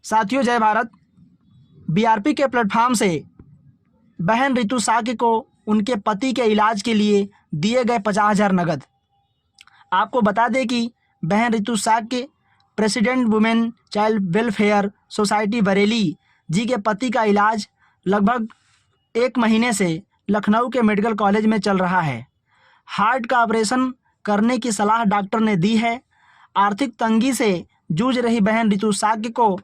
साथियों जय भारत। बीआरपी के प्लेटफॉर्म से बहन रितु साक्य को उनके पति के इलाज के लिए दिए गए 50,000 नगद। आपको बता दें कि बहन Ritu Shakya president women child welfare society Bareilly ji के पति का इलाज लगभग 1 महीने से लखनऊ के मेडिकल कॉलेज में चल रहा है। हार्ट का ऑपरेशन करने की सलाह डॉक्टर ने दी है। आर्थिक तंगी से जूझ रही बहन रितु साक्य को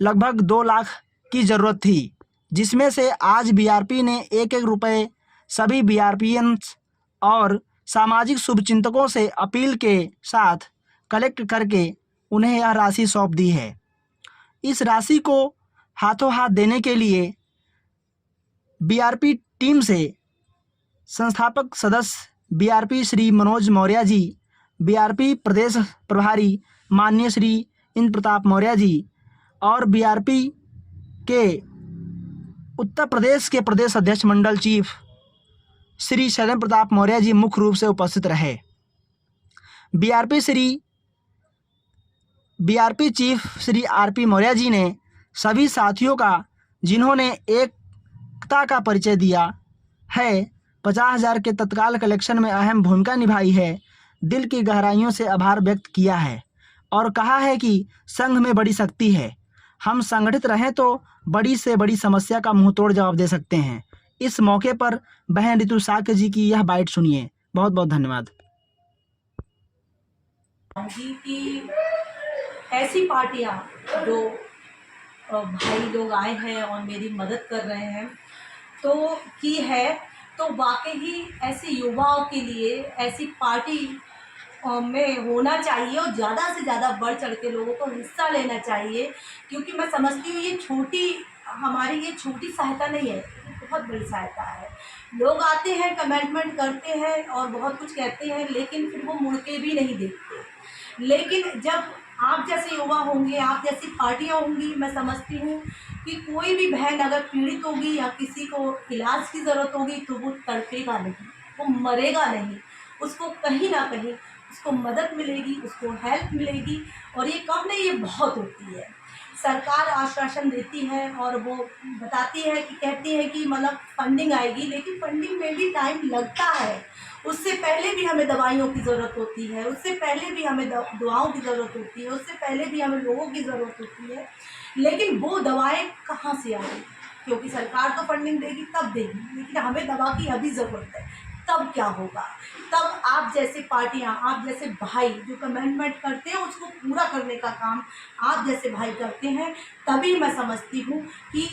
लगभग 2 लाख की ज़रूरत थी, जिसमें से आज बीआरपी ने 1-1 रुपये सभी बीआरपीएंस और सामाजिक शुभचिंतकों से अपील के साथ कलेक्ट करके उन्हें यह राशि सौंप दी है। इस राशि को हाथों हाथ देने के लिए बीआरपी टीम से संस्थापक सदस्य बीआरपी श्री मनोज मौर्य जी, बीआरपी प्रदेश प्रभारी माननीय श्री इंद्र प्रताप मौर्य जी और बीआरपी के उत्तर प्रदेश के प्रदेश अध्यक्ष मंडल चीफ श्री शैलेंद्र प्रताप मौर्य जी मुख्य रूप से उपस्थित रहे। BRP chief Shri RP Maurya ji ने सभी साथियों का, जिन्होंने एकता का परिचय दिया है, 50,000 के तत्काल कलेक्शन में अहम भूमिका निभाई है, दिल की गहराइयों से आभार व्यक्त किया है और कहा है कि संघ में बड़ी शक्ति है। हम संगठित रहें तो बड़ी से बड़ी समस्या का मुंहतोड़ जवाब दे सकते हैं। इस मौके पर बहन रितु साक्य जी की यह बाइट सुनिए। बहुत बहुत धन्यवाद जी। की ऐसी पार्टियां जो भाई लोग आए हैं और मेरी मदद कर रहे हैं तो वाकई ही ऐसे युवाओं के लिए ऐसी पार्टी में होना चाहिए और ज़्यादा से ज़्यादा बढ़ चढ़ के लोगों को हिस्सा लेना चाहिए, क्योंकि मैं समझती हूँ हमारी ये छोटी सहायता नहीं है, बहुत बड़ी सहायता है। लोग आते हैं, कमेंटमेंट करते हैं और बहुत कुछ कहते हैं, लेकिन फिर वो मुड़ के भी नहीं देखते। लेकिन जब आप जैसे युवा होंगे, आप जैसी पार्टियाँ होंगी, मैं समझती हूँ कि कोई भी बहन अगर पीड़ित होगी या किसी को इलाज की ज़रूरत होगी तो वो तड़पेगा नहीं, वो मरेगा नहीं, उसको कहीं ना कहीं उसको मदद मिलेगी, उसको हेल्प मिलेगी। और ये कम नहीं, ये बहुत होती है। सरकार आश्वासन देती है और वो बताती है कि कहती है कि मतलब फंडिंग आएगी, लेकिन फंडिंग में भी टाइम लगता है। उससे पहले भी हमें दवाइयों की ज़रूरत होती है, उससे पहले भी हमें दुआओं की ज़रूरत होती है, उससे पहले भी हमें लोगों की ज़रूरत होती है। लेकिन वो दवाएं कहाँ से आएंगी? क्योंकि सरकार तो फंडिंग देगी तब देगी, लेकिन हमें दवा की अभी ज़रूरत है। तब क्या होगा? तब आप जैसे पार्टियां, आप जैसे भाई जो कमेंटमेंट करते हैं उसको पूरा करने का काम आप जैसे भाई करते हैं, तभी मैं समझती हूँ कि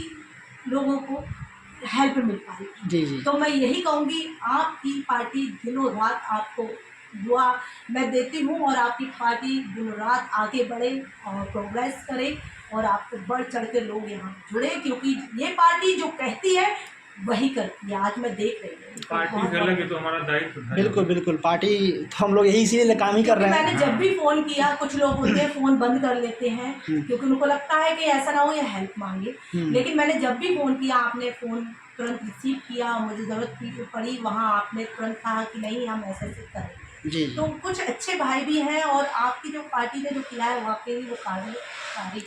लोगों को हेल्प मिल पाएगी। जी। तो मैं यही कहूँगी, आपकी पार्टी दिनों रात आपको दुआ मैं देती हूँ और आपकी पार्टी दिनों रात आगे बढ़े और प्रोग्रेस करे और आपको बढ़ चढ़ के लोग यहाँ जुड़े, क्योंकि ये पार्टी जो कहती है वही करती है। आज मैं देख रही हूँ पार्टी करेंगे तो हमारा दायित्व है। बिल्कुल पार्टी तो हम लोग यही इसीलिए काम ही कर रहे हैं। मैंने जब भी फ़ोन किया, कुछ लोग होते हैं फ़ोन बंद कर लेते हैं क्योंकि उनको लगता है कि ऐसा ना हो ये हेल्प मांगे, लेकिन मैंने जब भी फ़ोन किया आपने फ़ोन तुरंत रिसीव किया। मुझे ज़रूरत पड़ी वहाँ आपने तुरंत कहा कि नहीं हम ऐसे करेंगे जी। तो कुछ अच्छे भाई भी हैं और आपकी जो पार्टी ने जो किया है वाकई वो काबिल।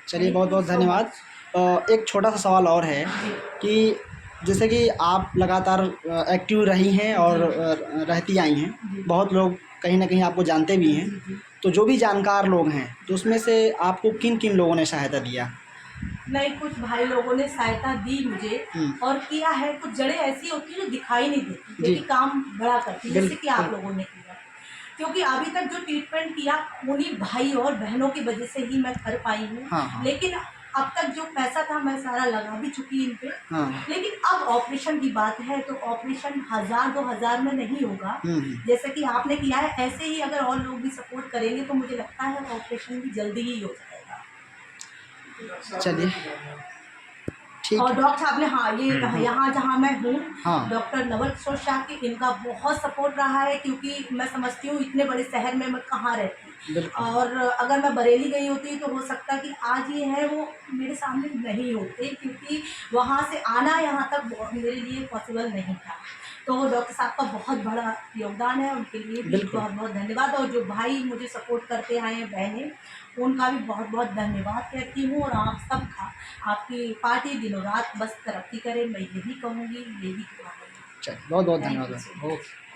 चलिए बहुत बहुत धन्यवाद। एक छोटा सा सवाल और है कि जैसे कि आप लगातार एक्टिव रही हैं और रहती आई हैं, बहुत लोग कहीं ना कहीं आपको जानते भी हैं, तो जो भी जानकार लोग हैं तो उसमें से आपको किन किन लोगों ने सहायता दिया? नहीं, कुछ भाई लोगों ने सहायता दी मुझे और किया है। कुछ जड़ें ऐसी होती हैं जो दिखाई नहीं देती लेकिन काम बड़ा करती, जैसे कि आप लोगों ने किया, क्योंकि अभी तक जो ट्रीटमेंट किया उन्हीं भाई और बहनों की वजह से ही मैं कर पाई हूँ। हाँ। लेकिन अब तक जो पैसा था मैं सारा लगा भी चुकी इन पे। हाँ। लेकिन अब ऑपरेशन की बात है तो ऑपरेशन 1000-2000 में नहीं होगा जैसे कि आपने किया है। ऐसे ही अगर और लोग भी सपोर्ट करेंगे तो मुझे लगता है ऑपरेशन भी जल्दी ही हो जाएगा। चलिए ठीक और है। डॉक्टर साहब ने, हाँ, ये यहाँ जहाँ मैं हूँ, हाँ। डॉक्टर नवल किशोर शाह की, इनका बहुत सपोर्ट रहा है, क्योंकि मैं समझती हूँ इतने बड़े शहर में मैं कहाँ रहती। बिल्कुल। और अगर मैं बरेली गई होती तो हो सकता कि आज ये है वो मेरे सामने नहीं होते, क्योंकि वहाँ से आना यहाँ तक मेरे लिए पॉसिबल नहीं था। तो डॉक्टर साहब का बहुत बड़ा योगदान है, उनके लिए भी बिल्कुल। बहुत बहुत धन्यवाद। और जो भाई मुझे सपोर्ट करते आए हैं, बहनें, उनका भी बहुत बहुत धन्यवाद कहती हूँ। और आप सबका, आपकी पार्टी दिनों रात बस तरक्की करे, मैं यही कहूँगी, यही दुआ करूँगी। चलिए, बहुत बहुत Thank you धन्यवाद। so much. ओके।